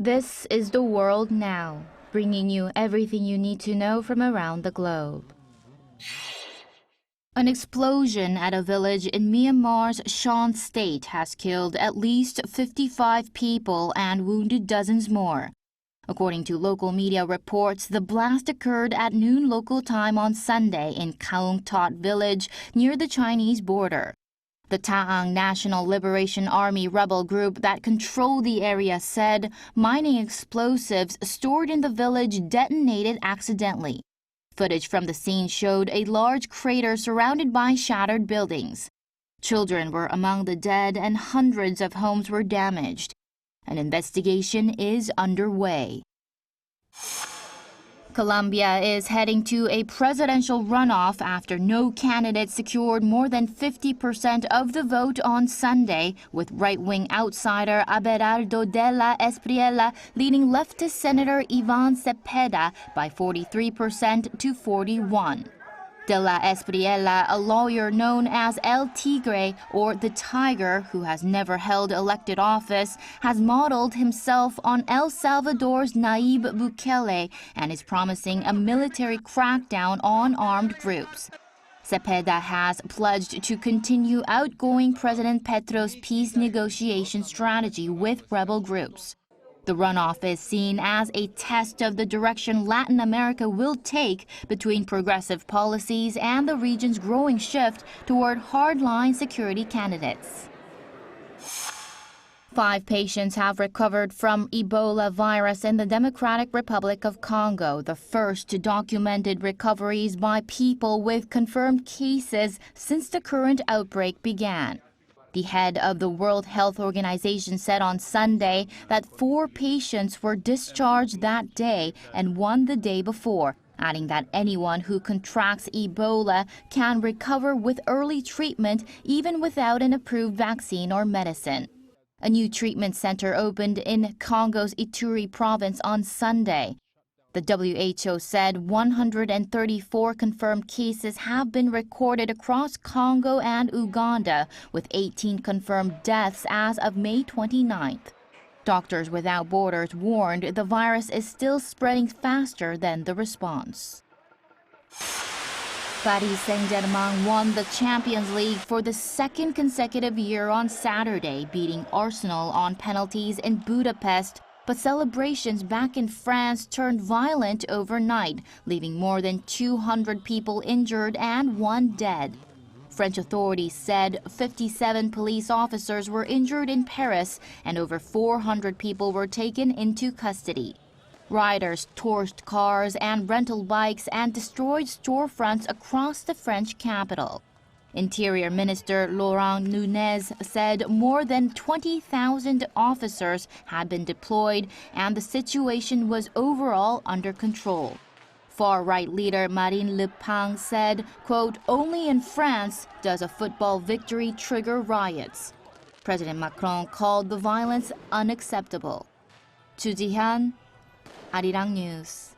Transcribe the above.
This is the world now, bringing you everything you need to know from around the globe. An explosion at a village in Myanmar's Shan state has killed at least 55 people and wounded dozens more. According to local media reports, the blast occurred at noon local time on Sunday in Kaung Tat village near the Chinese border. The Taang National Liberation Army rebel group that controlled the area said mining explosives stored in the village detonated accidentally. Footage from the scene showed a large crater surrounded by shattered buildings. Children were among the dead and hundreds of homes were damaged. An investigation is underway. Colombia is heading to a presidential runoff after no candidate secured more than 50% of the vote on Sunday, with right-wing outsider Abelardo de la Espriella leading leftist Senator Ivan Cepeda by 43% to 41%. De la Espriella, a lawyer known as El Tigre, or the Tiger, who has never held elected office, has modeled himself on El Salvador's Nayib Bukele and is promising a military crackdown on armed groups. Cepeda has pledged to continue outgoing President Petro's peace negotiation strategy with rebel groups. The runoff is seen as a test of the direction Latin America will take between progressive policies and the region's growing shift toward hardline security candidates. 5 patients have recovered from Ebola virus in the Democratic Republic of Congo, the first documented recoveries by people with confirmed cases since the current outbreak began. The head of the World Health Organization said on Sunday that 4 patients were discharged that day and 1 the day before, adding that anyone who contracts Ebola can recover with early treatment even without an approved vaccine or medicine. A new treatment center opened in Congo's Ituri province on Sunday. The WHO said 134 confirmed cases have been recorded across Congo and Uganda, with 18 confirmed deaths as of May 29th. Doctors Without Borders warned the virus is still spreading faster than the response. Paris Saint-Germain won the Champions League for the 2nd consecutive year on Saturday, beating Arsenal on penalties in Budapest. But celebrations back in France turned violent overnight, leaving more than 200 people injured and 1 dead. French authorities said 57 police officers were injured in Paris and over 400 people were taken into custody. Rioters torched cars and rental bikes and destroyed storefronts across the French capital. Interior Minister Laurent Nunez said more than 20,000 officers had been deployed and the situation was overall under control. Far-right leader Marine Le Pen said, quote, "Only in France does a football victory trigger riots." President Macron called the violence unacceptable. Chu Ji-han, ArirangNews.